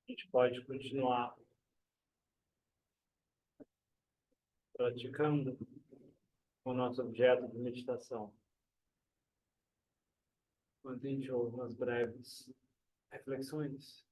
A gente pode continuar praticando o nosso objeto de meditação. Enquanto a gente ouve umas breves reflexões.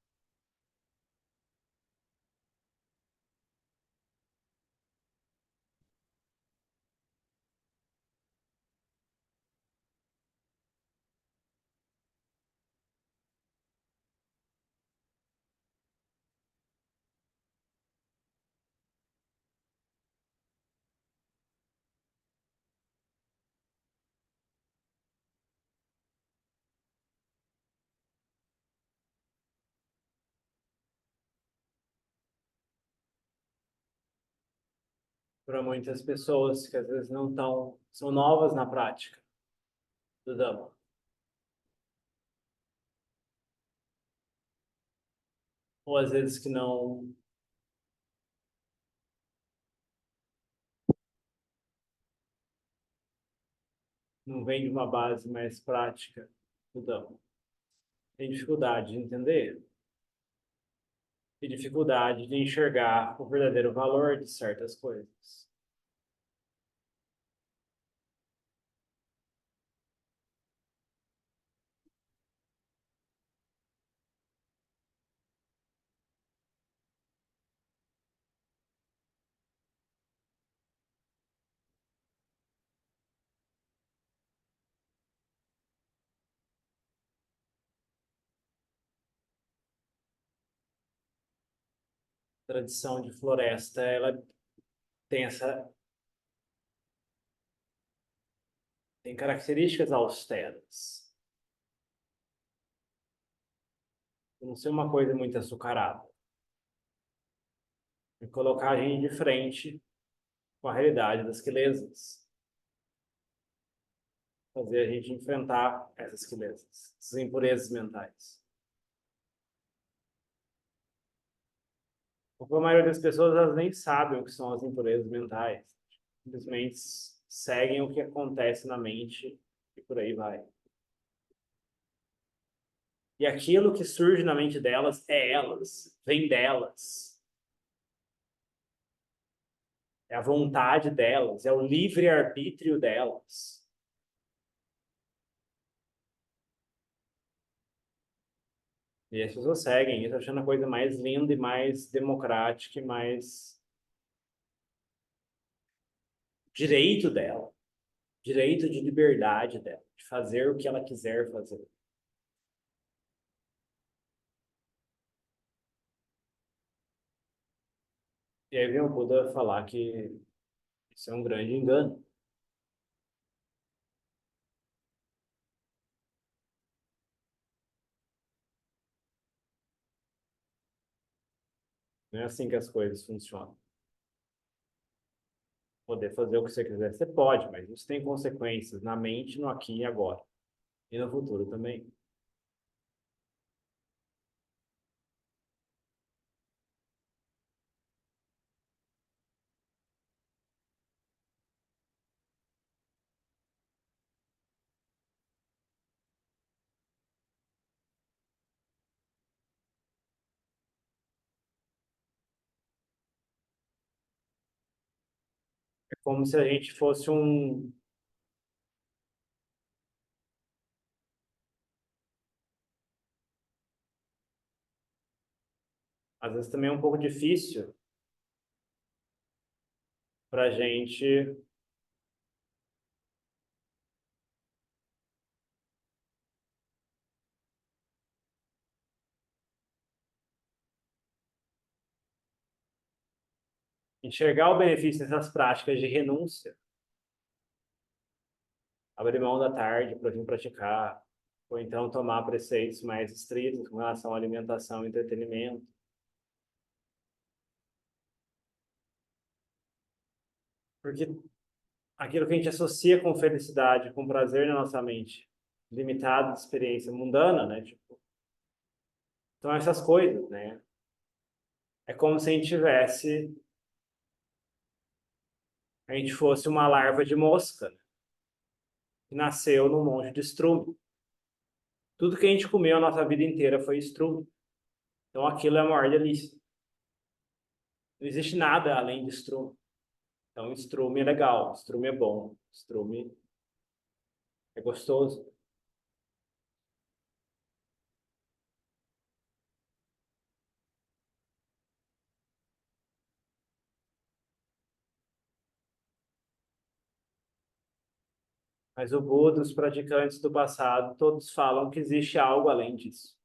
Para muitas pessoas que às vezes não estão, são novas na prática do Dhamma. Ou às vezes que não vem de uma base mais prática do Dhamma. Tem dificuldade de entender e dificuldade de enxergar o verdadeiro valor de certas coisas. A tradição de floresta, ela tem tem características austeras. Não ser uma coisa muito açucarada. E colocar a gente de frente com a realidade das quelezas. Fazer a gente enfrentar essas quelezas, essas impurezas mentais. Porque a maioria das pessoas, elas nem sabem o que são as impurezas mentais. Simplesmente seguem o que acontece na mente e por aí vai. E aquilo que surge na mente delas é elas, vem delas. É a vontade delas, é o livre-arbítrio delas. E as pessoas seguem isso achando a coisa mais linda e mais democrática e mais direito dela. Direito de liberdade dela, de fazer o que ela quiser fazer. E aí vem o Buda falar que isso é um grande engano. Não é assim que as coisas funcionam. Poder fazer o que você quiser, você pode, mas isso tem consequências na mente, no aqui e agora. E no futuro também. É como se a gente fosse um... Às vezes também é um pouco difícil para a gente enxergar o benefício dessas práticas de renúncia. Abrir mão da tarde para vir praticar. Ou então tomar preceitos mais estritos com relação à alimentação e entretenimento. Porque aquilo que a gente associa com felicidade, com prazer na nossa mente, limitado de experiência mundana, né? Tipo, então, essas coisas, né? É como se a gente fosse uma larva de mosca, né? Que nasceu num monte de estrume. Tudo que a gente comeu a nossa vida inteira foi estrume. Então aquilo é a maior delícia. Não existe nada além de estrume. Então estrume é legal, estrume é bom, estrume é gostoso. Mas o Buda, os praticantes do passado, todos falam que existe algo além disso.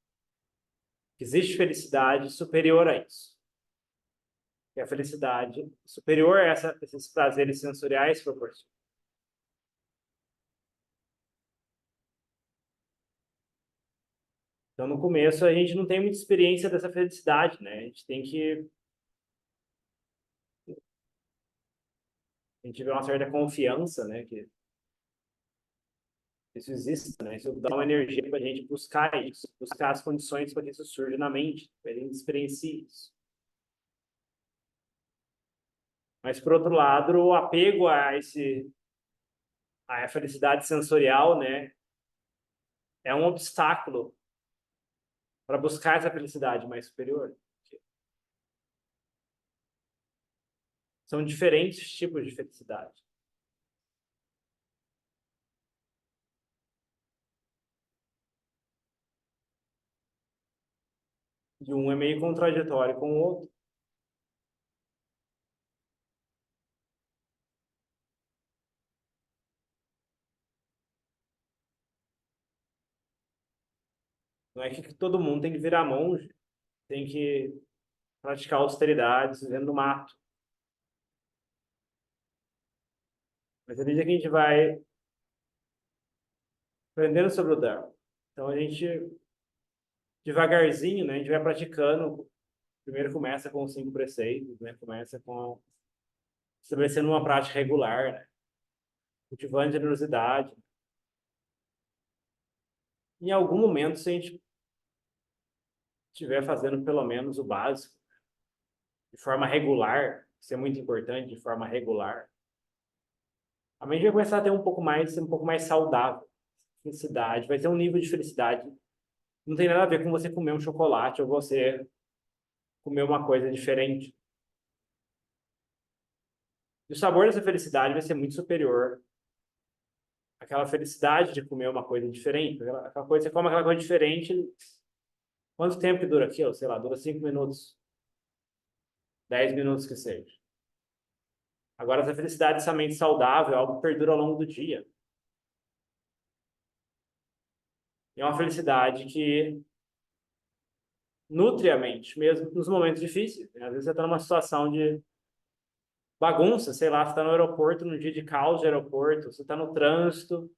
Que existe felicidade superior a isso. Que a felicidade superior a esses prazeres sensoriais proporciona. Então, no começo, a gente não tem muita experiência dessa felicidade, né? A gente vê uma certa confiança, né? Que isso existe, né? Isso dá uma energia para a gente buscar isso, buscar as condições para que isso surja na mente, para a gente experiencie isso. Mas, por outro lado, o apego a felicidade sensorial, né? É um obstáculo para buscar essa felicidade mais superior. São diferentes tipos de felicidade. E um é meio contraditório com o outro. Não é que todo mundo tem que virar monge, tem que praticar austeridades dentro do mato. Mas à medida que a gente vai aprendendo sobre o Dharma, então a gente, devagarzinho, né, a gente vai praticando. Primeiro começa com os 5 preceitos, né, começa com estabelecendo uma prática regular, né, cultivando generosidade. Em algum momento, se a gente estiver fazendo pelo menos o básico, de forma regular, isso é muito importante, de forma regular, a mente vai começar a ter um pouco mais saudável. Felicidade, vai ter um nível de felicidade. Não tem nada a ver com você comer um chocolate ou você comer uma coisa diferente. E o sabor dessa felicidade vai ser muito superior àquela felicidade de comer uma coisa diferente. Aquela coisa, você come aquela coisa diferente, quanto tempo que dura aquilo? Sei lá, dura 5 minutos, 10 minutos que seja. Agora, essa felicidade, essa mente saudável, é algo que perdura ao longo do dia. E é uma felicidade que nutre a mente, mesmo nos momentos difíceis, né? Às vezes você está numa situação de bagunça, sei lá, você está no aeroporto, num dia de caos de aeroporto, você está no trânsito,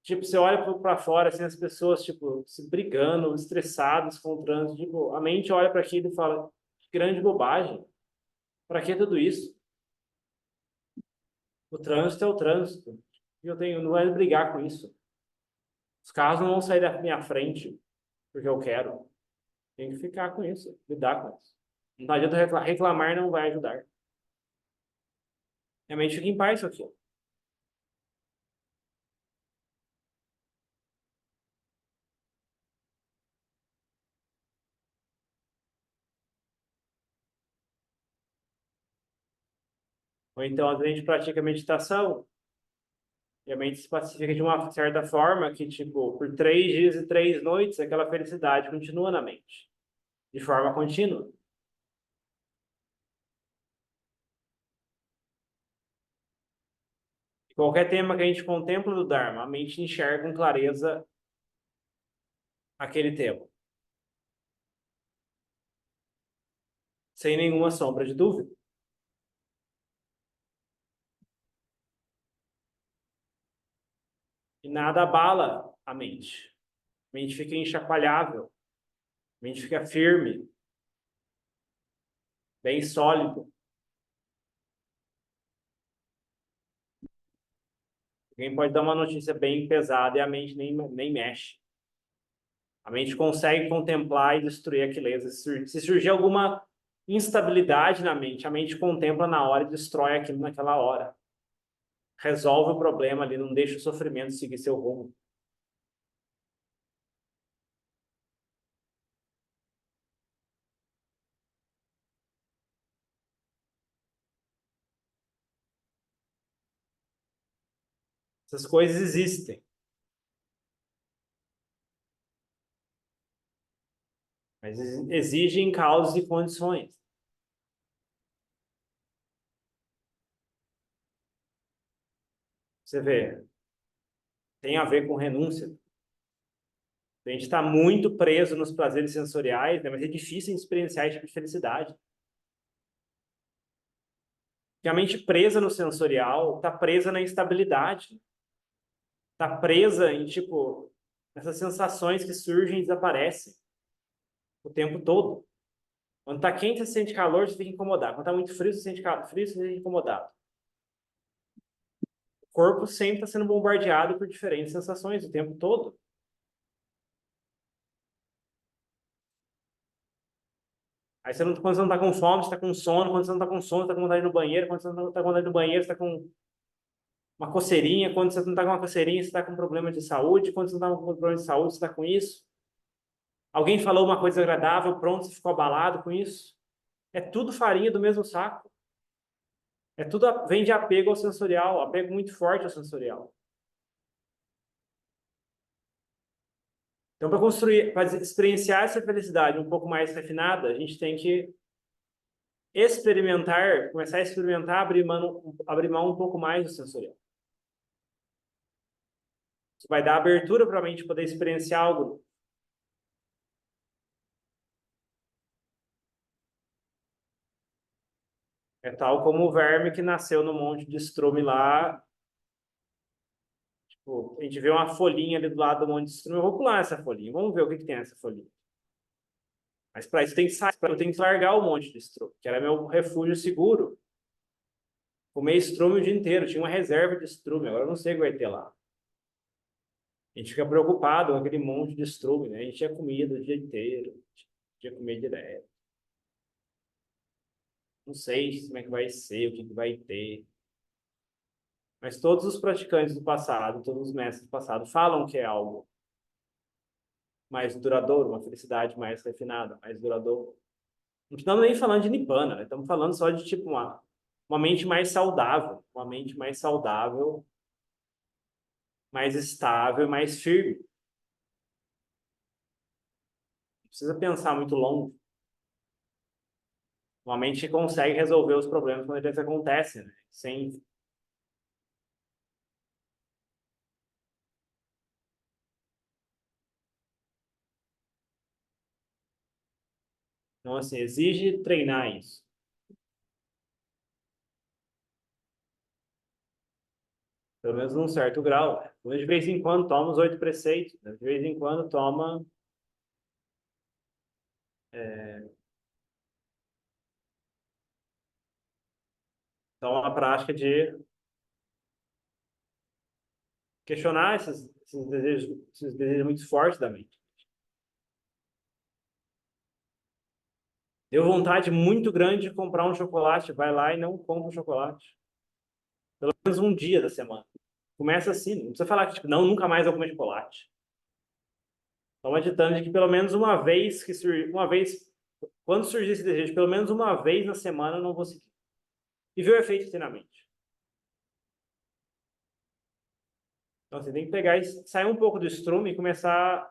tipo, você olha para fora, assim, as pessoas, tipo, se brigando, estressadas com o trânsito, tipo, a mente olha para aquilo e fala, que grande bobagem, para que tudo isso? O trânsito é o trânsito, e eu tenho, não vai brigar com isso. Os carros não vão sair da minha frente porque eu quero. Tem que ficar com isso, lidar com isso. Não adianta reclamar, não vai ajudar. A mente fica em paz com aquilo. Ou então, às vezes, a gente pratica meditação, e a mente se pacifica de uma certa forma que, tipo, por 3 dias e 3 noites, aquela felicidade continua na mente, de forma contínua. E qualquer tema que a gente contempla do Dharma, a mente enxerga com clareza aquele tema, sem nenhuma sombra de dúvida. E nada abala a mente. A mente fica inchacoalhável, a mente fica firme, bem sólido. Alguém pode dar uma notícia bem pesada e a mente nem mexe. A mente consegue contemplar e destruir aquilo. Se surgir alguma instabilidade na mente, a mente contempla na hora e destrói aquilo naquela hora. Resolve o problema ali, não deixa o sofrimento seguir seu rumo. Essas coisas existem. Mas exigem causas e condições. Você vê, tem a ver com renúncia. A gente está muito preso nos prazeres sensoriais, né? Mas é difícil experienciar esse tipo de felicidade. Porque a mente presa no sensorial está presa na instabilidade. Está presa em, tipo, essas sensações que surgem e desaparecem o tempo todo. Quando está quente, você sente calor, você fica incomodado. Quando está muito frio, você sente frio, você fica incomodado. O corpo sempre está sendo bombardeado por diferentes sensações o tempo todo. Aí você não, quando você não está com fome, você está com sono. Quando você não está com sono, você está com vontade de ir no banheiro. Quando você não está com vontade de ir no banheiro, você está com uma coceirinha. Quando você não está com uma coceirinha, você está com problema de saúde. Quando você não está com problema de saúde, você está com isso. Alguém falou uma coisa agradável, pronto, você ficou abalado com isso. É tudo farinha do mesmo saco. É tudo vem de apego ao sensorial, apego muito forte ao sensorial. Então, para construir, para experienciar essa felicidade um pouco mais refinada, a gente tem que experimentar, começar a experimentar, abrir mão um pouco mais do sensorial. Isso vai dar abertura para a mente poder experienciar algo. É tal como o verme que nasceu no monte de estrume lá. Tipo, a gente vê uma folhinha ali do lado do monte de estrume. Eu vou pular essa folhinha. Vamos ver o que tem nessa folhinha. Mas para isso tem que sair, eu tenho que largar o monte de estrume, que era meu refúgio seguro. Comer estrume o dia inteiro. Tinha uma reserva de estrume. Agora eu não sei o que vai ter lá. A gente fica preocupado com aquele monte de estrume, né? A gente tinha comida o dia inteiro. Tinha comer direto. Não sei como é que vai ser, o que vai ter. Mas todos os praticantes do passado, todos os mestres do passado falam que é algo mais duradouro, uma felicidade mais refinada, mais duradoura. Não estamos nem falando de nibbana, né? Estamos falando só de tipo uma mente mais saudável, uma mente mais saudável, mais estável, mais firme. Não precisa pensar muito longo. Uma mente que consegue resolver os problemas quando eles acontecem, né? Sem. Então, assim, exige treinar isso. Pelo menos num certo grau. De vez em quando toma os 8 preceitos, né? De vez em quando toma a prática de questionar esses desejos muito fortes da mente. Deu vontade muito grande de comprar um chocolate, vai lá e não compra o chocolate. Pelo menos um dia da semana. Começa assim, não precisa falar que, tipo, não, nunca mais vou comer chocolate. Toma ditando de que pelo menos uma vez quando surgir esse desejo, pelo menos uma vez na semana eu não vou seguir. E ver o efeito que tem na mente. Então você tem que pegar e sair um pouco do estrume e começar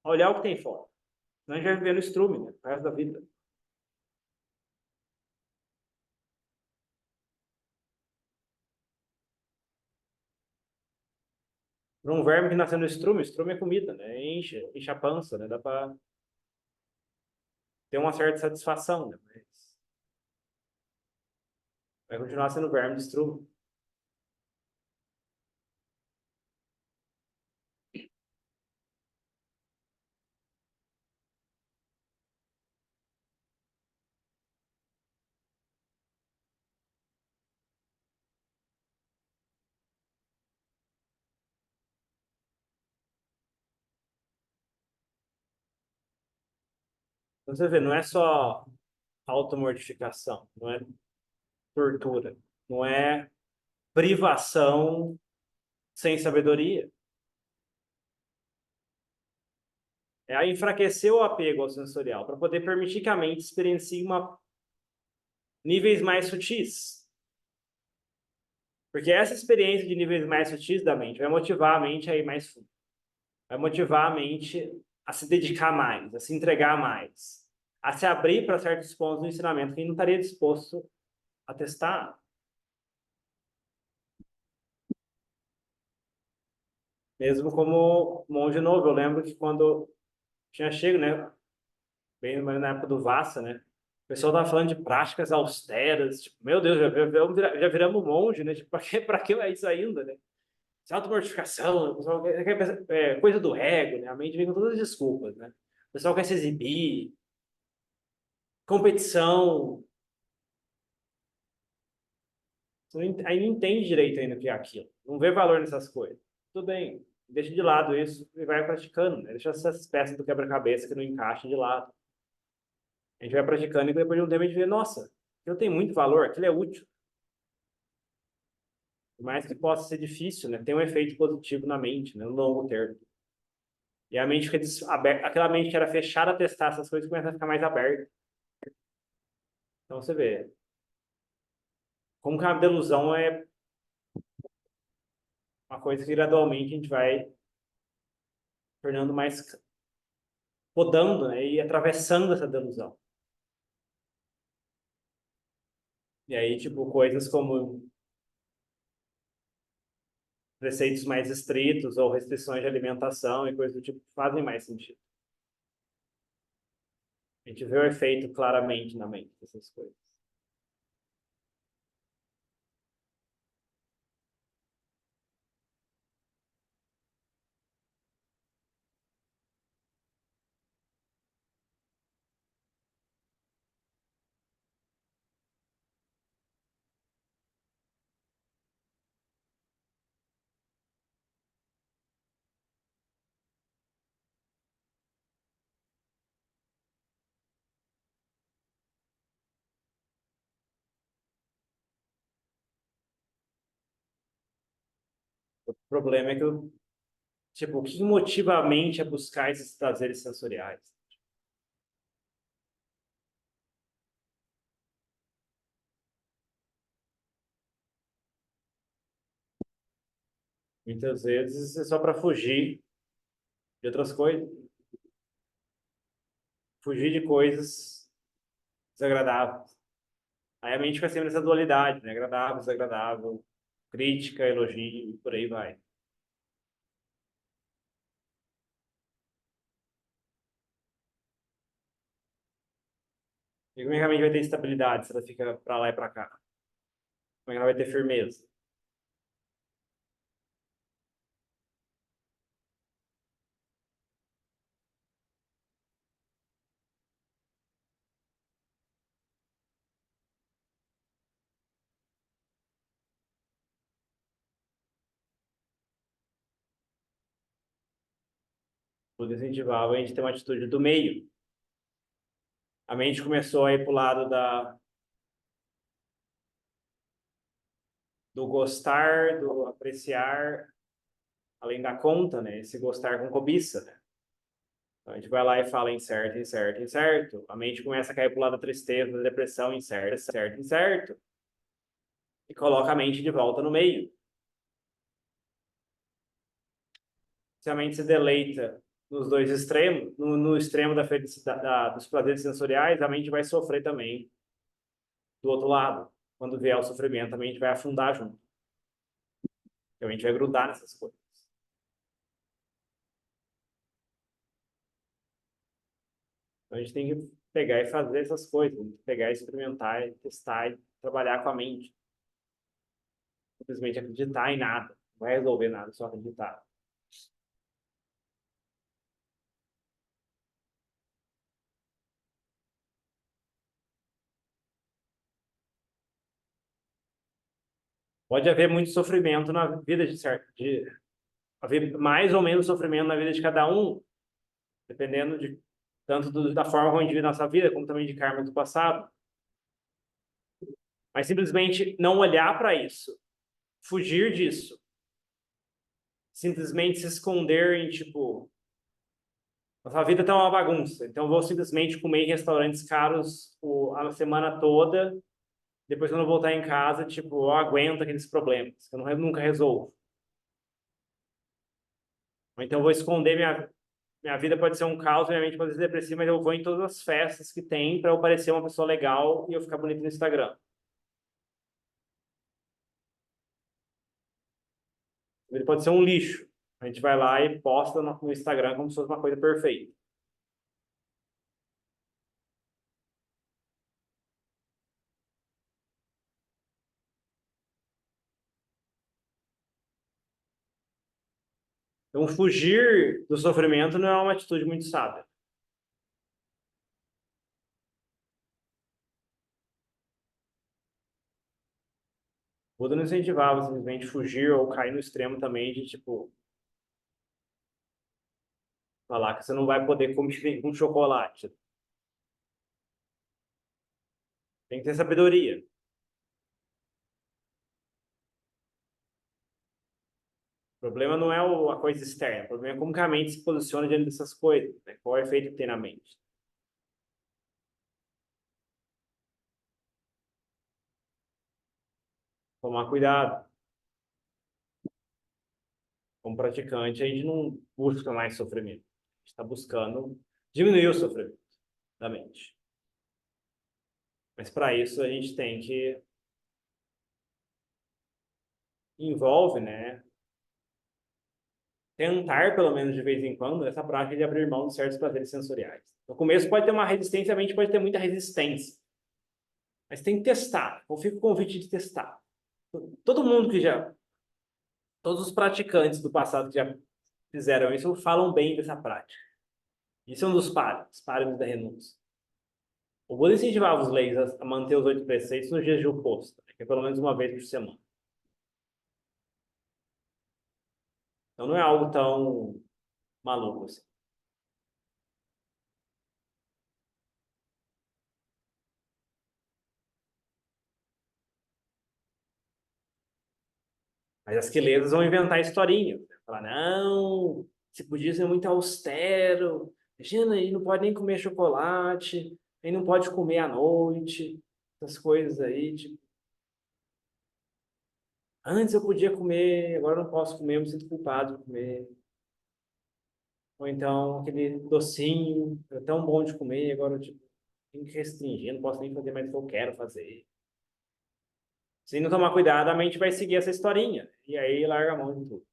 a olhar o que tem fora. Senão a gente vai viver no estrume, né? O resto da vida. Para um verme que nasceu no estrume é comida, né? Enche a pança, né? Dá para ter uma certa satisfação, né? Mas vai continuar sendo verme de estrume. Então você vê, não é só automortificação, não é tortura, não é privação sem sabedoria. É enfraquecer o apego ao sensorial para poder permitir que a mente experiencie níveis mais sutis. Porque essa experiência de níveis mais sutis da mente vai motivar a mente a ir mais fundo. Vai motivar a mente a se dedicar mais, a se entregar mais, a se abrir para certos pontos do ensinamento que ele não estaria disposto a testar. Mesmo como monge novo, eu lembro que quando tinha chego, né, bem na época do Vassa, né, o pessoal tava falando de práticas austeras, tipo, meu Deus, já viramos monge, né, tipo, para que é isso ainda, né? Se automortificação, o pessoal coisa do ego, né, a mente vem com todas as desculpas, né? O pessoal quer se exibir, competição, você aí não entende direito ainda o que é aquilo, não vê valor nessas coisas. Tudo bem, deixa de lado isso e vai praticando, né? Deixa essas peças do quebra-cabeça que não encaixam de lado. A gente vai praticando e depois de um tempo a gente vê, nossa, aquilo tem muito valor, aquilo é útil. Por mais que possa ser difícil, né? Tem um efeito positivo na mente, né? No longo termo. E a mente fica aberta, aquela mente que era fechada a testar essas coisas começa a ficar mais aberta. Então você vê como que a delusão é uma coisa que gradualmente a gente vai tornando mais podando, né? E atravessando essa delusão. E aí, tipo, coisas como preceitos mais estritos ou restrições de alimentação e coisas do tipo fazem mais sentido. A gente vê o efeito claramente na mente dessas coisas. O problema é que, tipo, o que motiva a mente a buscar esses prazeres sensoriais? Muitas vezes é só para fugir de outras coisas, fugir de coisas desagradáveis. Aí a mente fica sempre nessa dualidade, né? Agradável, desagradável, crítica, elogio, e por aí vai. E como é que a mente vai ter estabilidade se ela fica para lá e para cá? Como é que ela vai ter firmeza? Tudo incentivava a gente ter uma atitude do meio. A mente começou a ir para o lado do gostar, do apreciar, além da conta, né? Esse gostar com cobiça, né? Então a gente vai lá e fala incerto, incerto, incerto. A mente começa a cair para o lado da tristeza, da depressão, incerto, incerto, incerto. E coloca a mente de volta no meio. Se a mente se deleita nos dois extremos, no extremo da felicidade, dos prazeres sensoriais, a mente vai sofrer também do outro lado. Quando vier o sofrimento, a mente vai afundar junto. A mente vai grudar nessas coisas. Então a gente tem que pegar e fazer essas coisas, pegar, experimentar, testar e trabalhar com a mente. Simplesmente acreditar em nada. Não vai resolver nada, só acreditar. Pode haver muito sofrimento na vida de certo, de haver mais ou menos sofrimento na vida de cada um, dependendo de tanto da forma como a gente vive a nossa vida, como também de karma do passado. Mas simplesmente não olhar para isso, fugir disso, simplesmente se esconder em tipo, nossa vida tá uma bagunça, então vou simplesmente comer em restaurantes caros a semana toda Depois, quando eu voltar em casa, tipo, eu aguento aqueles problemas, que eu nunca resolvo. Ou então eu vou esconder minha vida pode ser um caos, minha mente pode ser depressiva, mas eu vou em todas as festas que tem para eu parecer uma pessoa legal e eu ficar bonito no Instagram. Ele pode ser um lixo. A gente vai lá e posta no Instagram como se fosse uma coisa perfeita. Então, fugir do sofrimento não é uma atitude muito sábia. O Buda não incentivava simplesmente fugir ou cair no extremo também de, tipo, falar que você não vai poder comer com chocolate. Tem que ter sabedoria. O problema não é a coisa externa, o problema é como que a mente se posiciona diante dessas coisas, né? Qual é o efeito que tem na mente. Tomar cuidado. Como praticante, a gente não busca mais sofrimento. A gente está buscando diminuir o sofrimento da mente. Mas para isso a gente tem que envolve, né? Tentar, pelo menos de vez em quando, essa prática de abrir mão de certos prazeres sensoriais. No começo pode ter uma resistência, a mente pode ter muita resistência. Mas tem que testar. Eu fico com o convite de testar. Todo mundo que já. Todos os praticantes do passado que já fizeram isso falam bem dessa prática. Isso é um dos páramos da renúncia. O Buda incentivava os leigos a manter os 8 preceitos nos dias de oposto, que é pelo menos uma vez por semana. Então não é algo tão maluco assim. Mas as quelezas vão inventar historinha. Falar, não, esse budismo é muito austero. Imagina, ele não pode nem comer chocolate, ele não pode comer à noite, essas coisas aí. Tipo, antes eu podia comer, agora eu não posso comer, eu me sinto culpado de comer. Ou então aquele docinho, é tão bom de comer, agora tipo, tenho que restringir, não posso nem fazer mais o que eu quero fazer. Se não tomar cuidado, a mente vai seguir essa historinha. E aí larga a mão de tudo.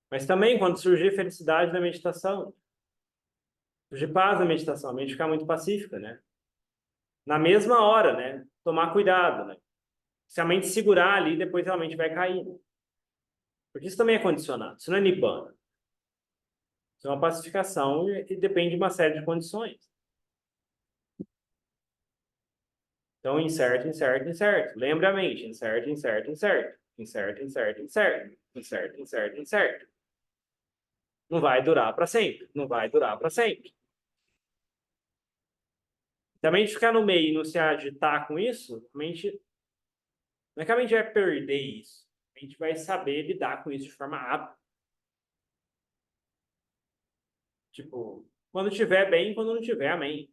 Mas também, quando surgir felicidade na meditação, surgir paz na meditação, a mente ficar muito pacífica, né? Na mesma hora, né? Tomar cuidado, né? Se a mente segurar ali, depois a mente vai cair. Porque isso também é condicionado. Isso não é nibbana. Isso é uma pacificação e depende de uma série de condições. Então, insert, insert, insert. Lembre a mente. Insert, insert, insert. Insert, insert, insert. Insert, insert, insert. Não vai durar para sempre. Não vai durar para sempre. Se a mente ficar no meio e não se agitar com isso, a mente, não é que a mente vai perder isso. A gente vai saber lidar com isso de forma hábil. Tipo, quando estiver bem, quando não estiver, amém.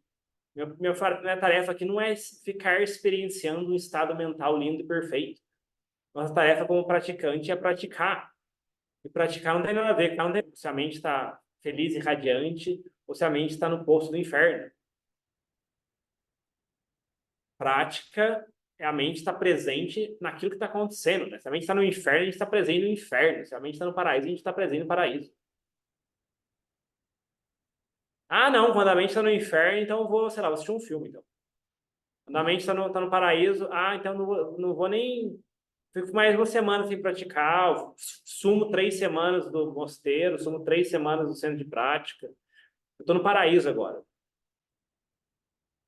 Minha tarefa aqui não é ficar experienciando um estado mental lindo e perfeito. Nossa tarefa como praticante é praticar. E praticar não tem nada a ver com se a mente está feliz e radiante ou se a mente está no poço do inferno. Prática é a mente estar presente naquilo que está acontecendo. Né? Se a mente está no inferno, a gente está presente no inferno. Se a mente está no paraíso, a gente está presente no paraíso. Ah, não, quando a mente está no inferno, então eu vou, sei lá, vou assistir um filme. Então. Quando a mente está no paraíso, então não vou nem. Fico mais uma semana sem praticar, sumo 3 semanas do mosteiro, sumo 3 semanas do centro de prática. Eu estou no paraíso agora.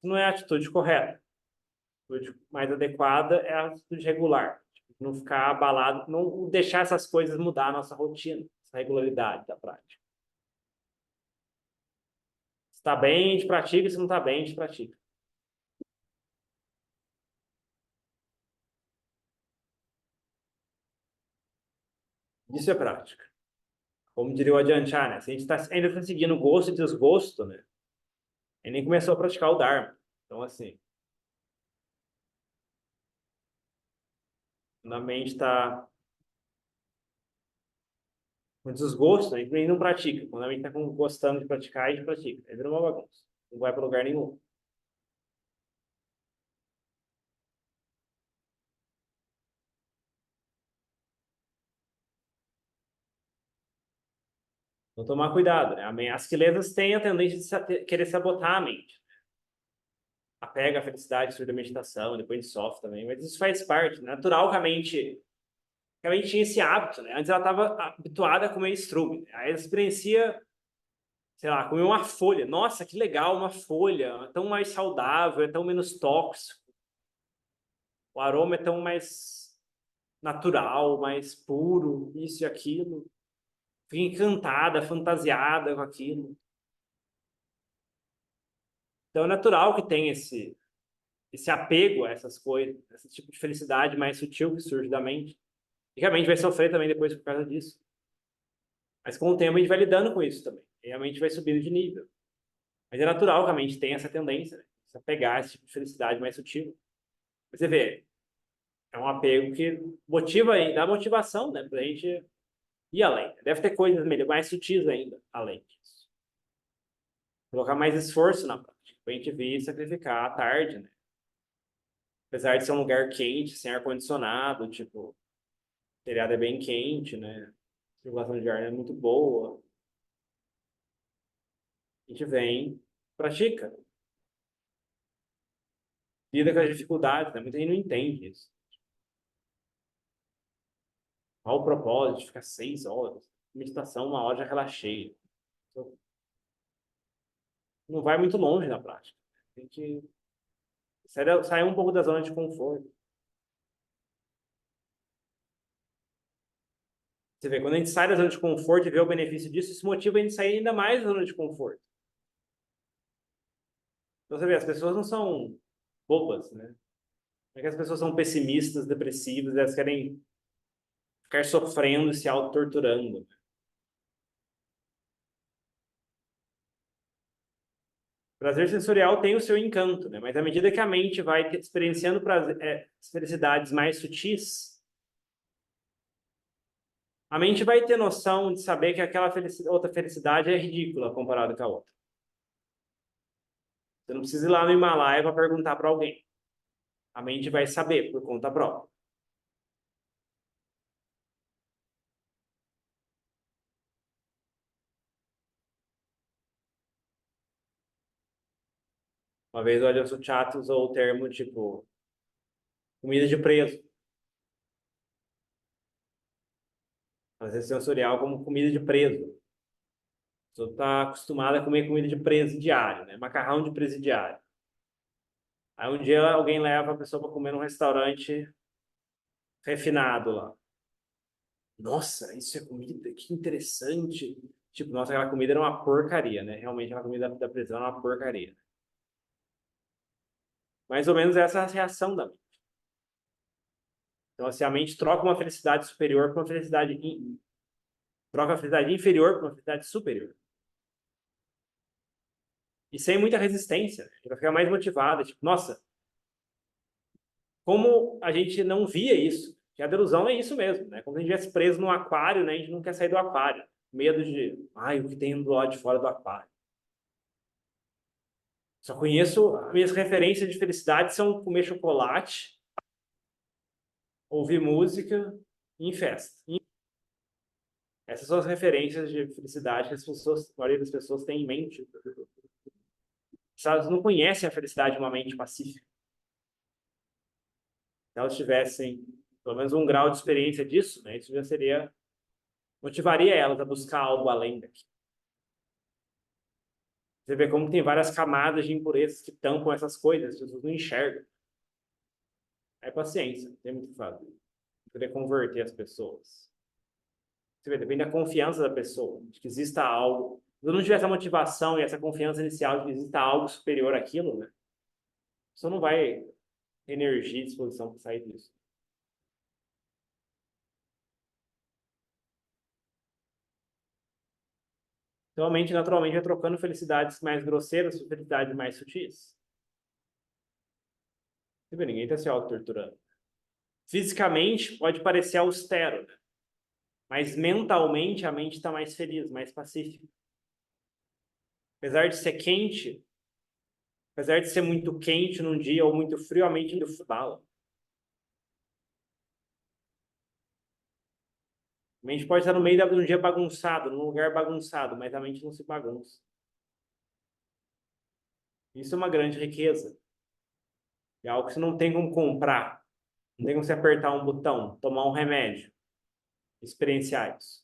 Não é a atitude correta. A atitude mais adequada é a atitude regular. Tipo, não ficar abalado, não deixar essas coisas mudar a nossa rotina, essa regularidade da prática. Se está bem, a gente pratica, se não está bem, a gente pratica. Isso é prática. Como diria o Adianchar, né? Se a gente ainda está seguindo gosto e desgosto, né? Ele nem começou a praticar o Dharma. Então, assim, quando a mente está com desgosto, né? A gente não pratica. Quando a mente está gostando de praticar, a gente pratica. Aí vira uma bagunça. Não vai para lugar nenhum. Então, tomar cuidado, né? As quilesas têm a tendência de querer sabotar a mente. Apega a felicidade, surge da meditação, depois a gente sofre também, mas isso faz parte. Né? Natural que a mente tinha esse hábito, né? Antes ela estava habituada a comer estrume. Aí ela experiencia, sei lá, comer uma folha. Nossa, que legal, uma folha. É tão mais saudável, é tão menos tóxico. O aroma é tão mais natural, mais puro, isso e aquilo. Fica encantada, fantasiada com aquilo. Então é natural que tenha esse apego a essas coisas, esse tipo de felicidade mais sutil que surge da mente. E realmente vai sofrer também depois por causa disso. Mas com o tempo a gente vai lidando com isso também. E a mente vai subindo de nível. Mas é natural que a mente tenha essa tendência, né? A pegar esse tipo de felicidade mais sutil. Você vê, é um apego que motiva aí, dá motivação, né? Pra gente ir além. Deve ter coisas melhor, mais sutis ainda, além disso. Colocar mais esforço na prática. Pra gente vir e sacrificar à tarde, né? Apesar de ser um lugar quente, sem ar-condicionado, tipo, o telhado é bem quente, né? A circulação de ar é muito boa. A gente vem, pratica, lida com as dificuldades, né? Muita gente não entende isso. Qual o propósito de ficar 6 horas? Meditação, 1 hora já relaxei. Então, não vai muito longe na prática. Tem que sair um pouco da zona de conforto. Você vê, quando a gente sai da zona de conforto e vê o benefício disso, isso motiva a gente a sair ainda mais da zona de conforto. Então você vê, as pessoas não são bobas, né? Não é que as pessoas são pessimistas, depressivas, elas querem ficar sofrendo e se auto-torturando. O prazer sensorial tem o seu encanto, né? Mas à medida que a mente vai experienciando felicidades mais sutis, a mente vai ter noção de saber que aquela outra felicidade é ridícula comparada com a outra. Você não precisa ir lá no Himalaia para perguntar para alguém. A mente vai saber por conta própria. Uma vez o Adilson Chato usou o termo tipo comida de preso. Prazer sensorial como comida de preso. A pessoa está acostumada a comer comida de presidiário, né? Macarrão de presidiário. Aí um dia alguém leva a pessoa para comer num restaurante refinado lá. Nossa, isso é comida? Que interessante. Tipo, nossa, aquela comida era uma porcaria, né? Realmente aquela comida da prisão era uma porcaria. Mais ou menos essa é a reação da mente. Então, assim, a mente troca uma felicidade superior por uma felicidade... Troca a felicidade inferior por uma felicidade superior. E sem muita resistência. Né? Vai ficar mais motivada. Tipo, nossa, como a gente não via isso? Que a delusão é isso mesmo, né? Como se a gente estivesse preso num aquário, né? A gente não quer sair do aquário. Medo de, ai, o que tem do lado de fora do aquário. Só conheço, as minhas referências de felicidade são comer chocolate, ouvir música e ir em festa. Essas são as referências de felicidade que a maioria das pessoas tem em mente. Elas não conhecem a felicidade de uma mente pacífica. Se elas tivessem pelo menos um grau de experiência disso, né, isso já seria, motivaria elas a buscar algo além daqui. Você vê como tem várias camadas de impurezas que tampam essas coisas, as pessoas não enxergam. É paciência, tem muito o que fazer. Poder converter as pessoas. Você vê, depende da confiança da pessoa, de que exista algo. Se eu não tiver essa motivação e essa confiança inicial de que exista algo superior àquilo, né? A pessoa não vai ter energia e disposição para sair disso. Então, a mente naturalmente vai trocando felicidades mais grosseiras por felicidades mais sutis. Ninguém está se auto-torturando. Fisicamente, pode parecer austero, né? Mas mentalmente, a mente está mais feliz, mais pacífica. Apesar de ser quente, apesar de ser muito quente num dia ou muito frio, a mente ainda fala. A mente pode estar no meio de um dia bagunçado, num lugar bagunçado, mas a mente não se bagunça. Isso é uma grande riqueza. É algo que você não tem como comprar. Não tem como você apertar um botão, tomar um remédio. Experienciar isso.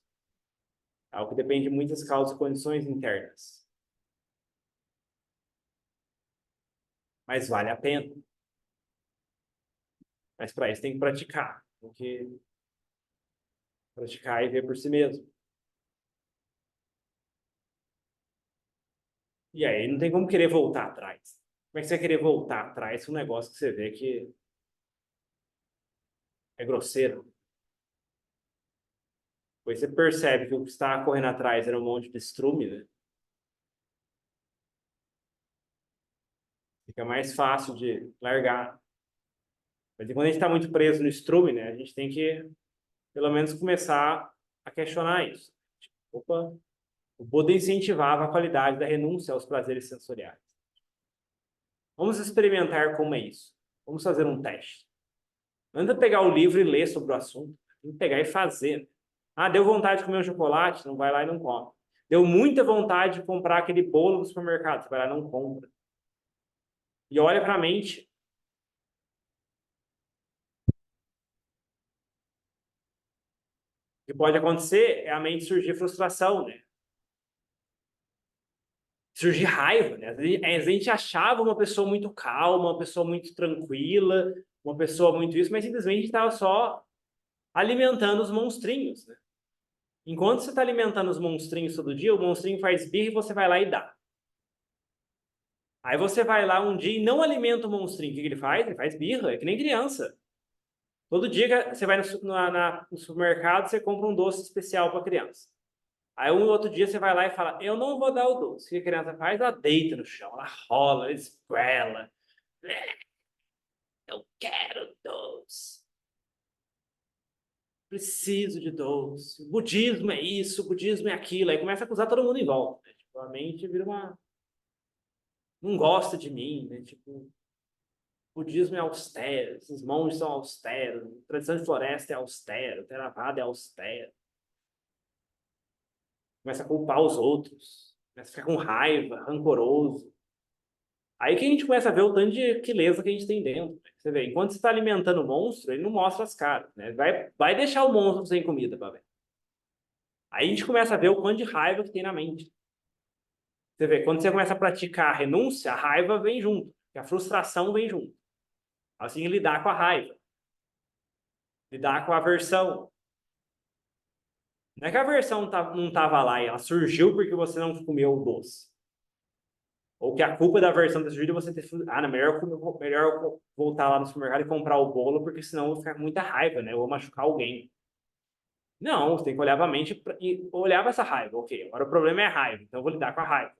É algo que depende de muitas causas e condições internas. Mas vale a pena. Mas para isso tem que praticar. Tem que praticar e ver por si mesmo. E aí não tem como querer voltar atrás. Como é que você vai querer voltar atrás com um negócio que você vê que é grosseiro? Depois você percebe que o que está correndo atrás era um monte de estrume, né? Fica mais fácil de largar. Mas quando a gente está muito preso no estrume, né? A gente tem que, pelo menos, começar a questionar isso. Tipo, opa, o Buda incentivava a qualidade da renúncia aos prazeres sensoriais. Vamos experimentar como é isso. Vamos fazer um teste. Não anda pegar o livro e ler sobre o assunto. Tem que pegar e fazer. Ah, deu vontade de comer um chocolate? Não vai lá e não come. Deu muita vontade de comprar aquele bolo no supermercado? Você vai lá e não compra. E olha para a mente. O que pode acontecer é a mente surgir frustração, né? Surgir raiva, né? A gente achava uma pessoa muito calma, uma pessoa muito tranquila, uma pessoa muito isso, mas simplesmente estava só alimentando os monstrinhos, né? Enquanto você está alimentando os monstrinhos todo dia, o monstrinho faz birra e você vai lá e dá. Aí você vai lá um dia e não alimenta o monstrinho. O que ele faz? Ele faz birra, é que nem criança. Todo dia você vai no supermercado, você compra um doce especial para criança. Aí um outro dia você vai lá e fala, eu não vou dar o doce. O que a criança faz? Ela deita no chão, ela rola, ela esguela. Eu quero doce. Preciso de doce. O budismo é isso, o budismo é aquilo. Aí começa a acusar todo mundo em volta, né? Tipo, a mente vira uma... Não gosta de mim, né? Tipo, o budismo é austero, esses monges são austeros, a tradição de floresta é austero, o Theravada é austero. Começa a culpar os outros, começa a ficar com raiva, rancoroso. Aí que a gente começa a ver o tanto de aquileza que a gente tem dentro. Né? Você vê, enquanto você está alimentando o monstro, ele não mostra as caras, né? Vai deixar o monstro sem comida para ver. Aí a gente começa a ver o quanto de raiva que tem na mente. Você vê, quando você começa a praticar a renúncia, a raiva vem junto, a frustração vem junto. Assim, lidar com a raiva, lidar com a aversão. Não é que a aversão não estava lá e ela surgiu porque você não comeu o doce. Ou que a culpa da aversão ter surgido é você ter... Ah, não, melhor eu voltar lá no supermercado e comprar o bolo, porque senão eu vou ficar com muita raiva, né? Eu vou machucar alguém. Não, você tem que olhar para a mente e olhar para essa raiva. Ok, agora o problema é a raiva, então eu vou lidar com a raiva.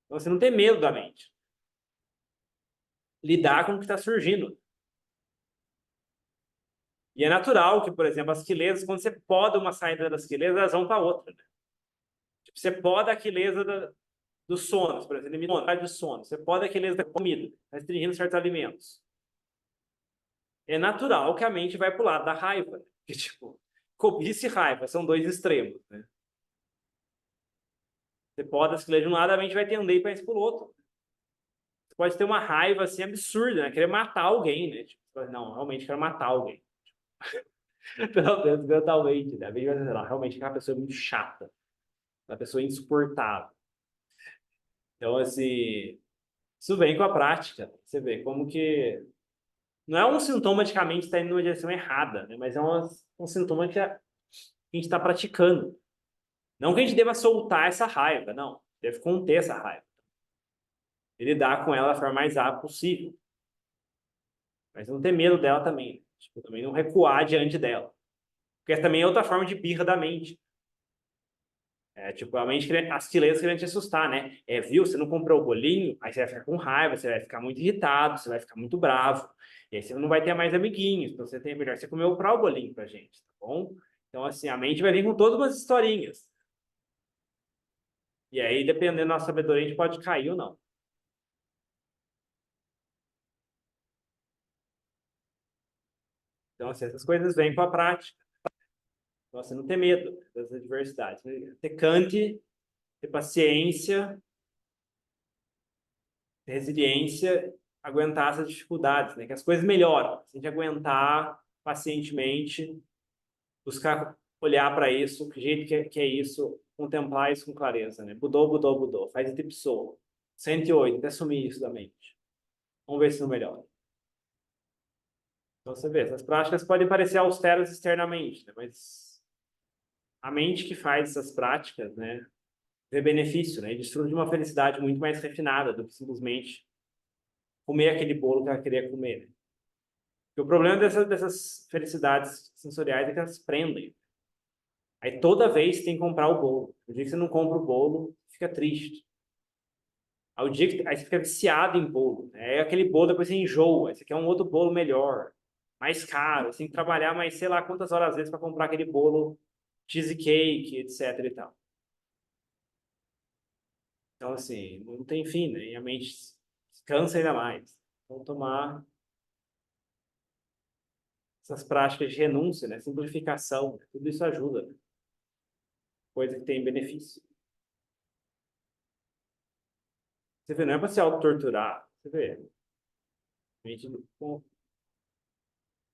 Então você não tem medo da mente. Lidar com o que está surgindo. E é natural que, por exemplo, as quilesas, quando você poda uma saída das quilesas, elas vão para outra. Né? Tipo, você poda a quilesa dos sonos, por exemplo, elimina do sono. Você poda a quilesa da comida, restringindo certos alimentos. É natural que a mente vai para o lado da raiva. Né? Que, tipo, cobiça e raiva são dois extremos. Né? Você poda as quilesas de um lado, a mente vai tender para esse para o outro. Você pode ter uma raiva assim absurda, né? Querer matar alguém, né? Tipo, não, realmente quero matar alguém. Pelo menos mentalmente, né? Realmente aquela pessoa é muito chata. Uma pessoa insuportável. Então, assim, isso vem com a prática. Você vê como que não é um sintoma de que a mente está indo numa direção errada, né? Mas é um sintoma que a gente está praticando. Não que a gente deva soltar essa raiva, não. Deve conter essa raiva. E lidar com ela da forma mais rápida possível. Mas não ter medo dela também. Né? Tipo, também não recuar diante dela. Porque também é outra forma de birra da mente. É tipo, a mente, as chilenas querendo te assustar, né? É, viu? Você não comprou o bolinho, aí você vai ficar com raiva, você vai ficar muito irritado, você vai ficar muito bravo. E aí você não vai ter mais amiguinhos. Então você tem melhor você comer o próprio bolinho pra gente, tá bom? Então, assim, a mente vai vir com todas umas historinhas. E aí, dependendo da nossa sabedoria, a gente pode cair ou não. Então, assim, essas coisas vêm com a prática. Então, assim, não ter medo das adversidades. Ter cante, ter paciência, ter resiliência, aguentar essas dificuldades, né? Que as coisas melhoram. Se a gente aguentar pacientemente, buscar olhar para isso, que jeito que é isso, contemplar isso com clareza, né? Budou, budou, budou. Faz de pessoa. 108, até sumir isso da mente. Vamos ver se não melhora. Então você vê, essas práticas podem parecer austeras externamente, né? Mas a mente que faz essas práticas, né, vê benefício, né? E desfruta de uma felicidade muito mais refinada do que simplesmente comer aquele bolo que ela queria comer, né? Porque o problema dessas felicidades sensoriais é que elas prendem. Aí toda vez tem que comprar o bolo. O dia que você não compra o bolo, fica triste. Aí, o dia que, aí você fica viciado em bolo. Né? É aquele bolo, depois você enjoa. Aí você quer um outro bolo melhor, mais caro. Você tem que trabalhar mais sei lá quantas horas às vezes para comprar aquele bolo cheesecake, etc e tal. Então, assim, não tem fim, né? E a mente cansa ainda mais. Então, tomar essas práticas de renúncia, né? Simplificação, tudo isso ajuda, né? Coisa que tem benefício. Você vê, não é para se auto-torturar. Você vê, a gente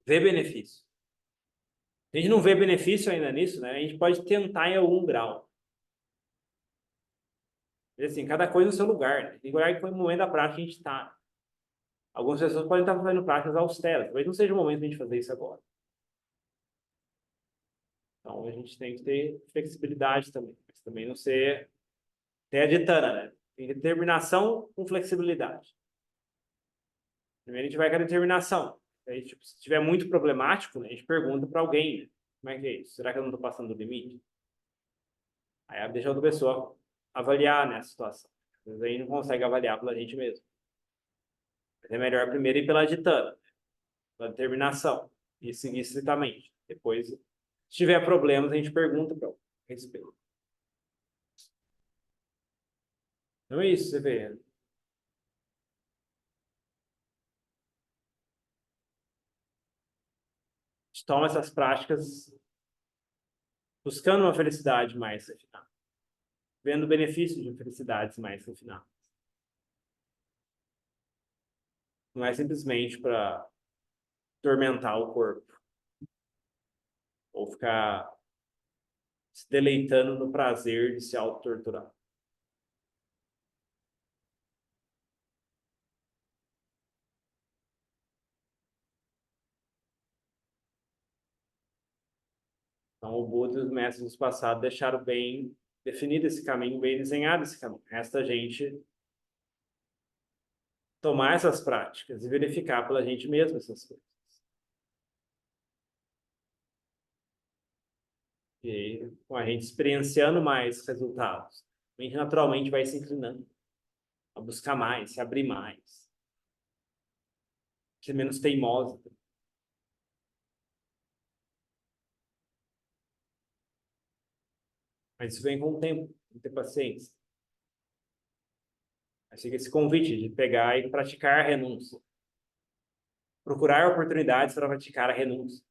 vê benefício. Se a gente não vê benefício ainda nisso, né? A gente pode tentar em algum grau. Assim, cada coisa no seu lugar, né? Tem lugar que foi o momento da prática a gente está. Algumas pessoas podem estar fazendo práticas austeras. Talvez não seja o momento de a gente fazer isso agora. Então, a gente tem que ter flexibilidade também. Mas também não ser... Tem a ditana, né? Tem determinação com flexibilidade. Primeiro a gente vai com a determinação. Aí, tipo, se estiver muito problemático, né, a gente pergunta para alguém, né? Como é que é isso? Será que eu não estou passando do limite? Aí deixa outra pessoa avaliar, né, a situação. Às vezes a gente não consegue avaliar pela gente mesmo. Mas é melhor primeiro ir pela ditana, pela determinação, e seguir estritamente. Depois, se tiver problemas, a gente pergunta para o respeito. Então é isso, você vê. A gente toma essas práticas buscando uma felicidade mais refinada, vendo benefícios de felicidades mais refinadas. Não é simplesmente para tormentar o corpo ou ficar se deleitando no prazer de se auto-torturar. Então, o Buda e os mestres do passado deixaram bem definido esse caminho, bem desenhado esse caminho. Resta a gente tomar essas práticas e verificar pela gente mesmo essas coisas. E com a gente experienciando mais resultados, a gente naturalmente vai se inclinando a buscar mais, se abrir mais, ser menos teimosa. Mas isso vem com o tempo, tem que ter paciência. Aí chega esse convite de pegar e praticar a renúncia. Procurar oportunidades para praticar a renúncia.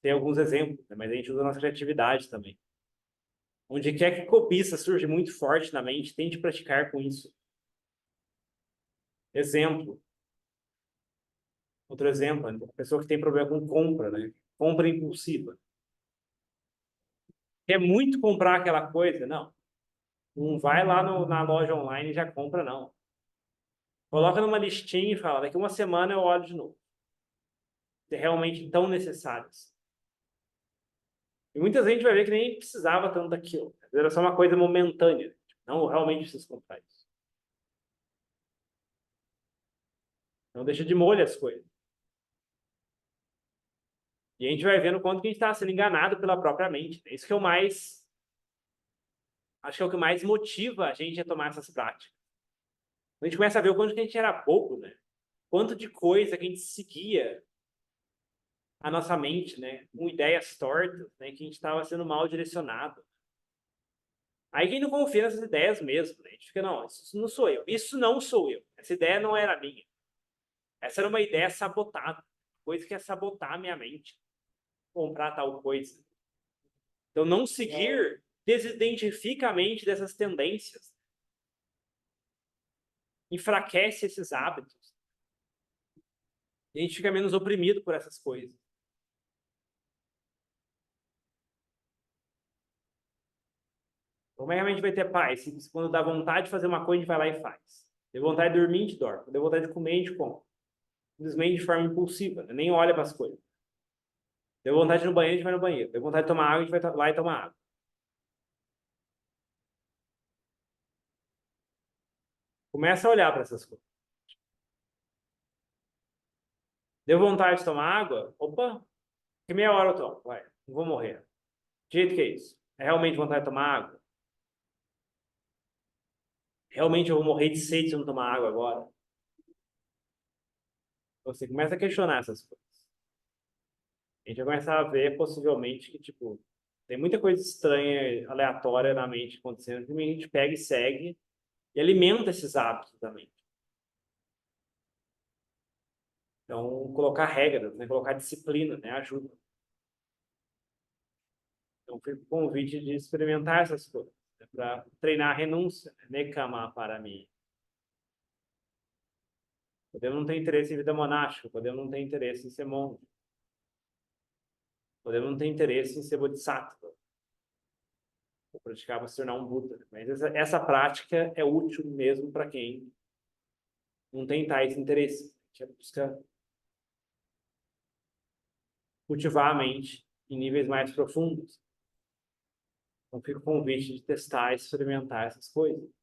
Tem alguns exemplos, né? Mas a gente usa a nossa criatividade também. Onde quer que cobiça surge muito forte na mente, tente praticar com isso. Exemplo. Outro exemplo, a pessoa que tem problema com compra, né? Compra impulsiva. Quer muito comprar aquela coisa? Não. Não vai lá na loja online e já compra, não. Coloca numa listinha e fala, daqui uma semana eu olho de novo. Se é realmente tão necessários. E muita gente vai ver que nem precisava tanto daquilo. Era só uma coisa momentânea. Não, eu realmente preciso comprar isso. Não deixa de molho as coisas. E a gente vai vendo quanto que a gente está sendo enganado pela própria mente. Né? Isso que é o mais Acho que é o que mais motiva a gente a tomar essas práticas. A gente começa a ver o quanto que a gente era bobo, né? Quanto de coisa que a gente seguia a nossa mente, né? Com ideias tortas, né? Que a gente estava sendo mal direcionado. Aí quem não confia nessas ideias mesmo, né? A gente fica, não, isso não sou eu. Isso não sou eu. Essa ideia não era minha. Essa era uma ideia sabotada. Coisa que é sabotar a minha mente. Comprar tal coisa. Então, não seguir desidentifica a mente dessas tendências. Enfraquece esses hábitos. E a gente fica menos oprimido por essas coisas. Como é que a gente vai ter paz? Se quando dá vontade de fazer uma coisa, a gente vai lá e faz. Deu vontade de dormir, a gente dorme. Deu vontade de comer, a gente come. Simplesmente de forma impulsiva, né? Nem olha para as coisas. Deu vontade de ir no banheiro, a gente vai no banheiro. Deu vontade de tomar água, a gente vai lá e tomar água. Começa a olhar para essas coisas. Deu vontade de tomar água? Opa, que meia hora eu tomo. Vai, não vou morrer. De jeito que é isso? É realmente vontade de tomar água? Realmente eu vou morrer de sede se eu não tomar água agora? Você começa a questionar essas coisas. A gente vai começar a ver, possivelmente, que, tipo, tem muita coisa estranha, aleatória na mente acontecendo, que a gente pega e segue e alimenta esses hábitos da mente. Então, colocar regras, né? Colocar disciplina, né? Ajuda. Então, fica o convite de experimentar essas coisas, né? Para treinar a renúncia, né? Nekama para mim. Podemos não ter interesse em vida monástica, podemos não ter interesse em ser monge, podemos não ter interesse em ser bodhisattva, ou praticar para se tornar um Buda. Mas essa prática é útil mesmo para quem não tem tais interesses. A gente busca cultivar a mente em níveis mais profundos. Então fica o convite de testar e experimentar essas coisas.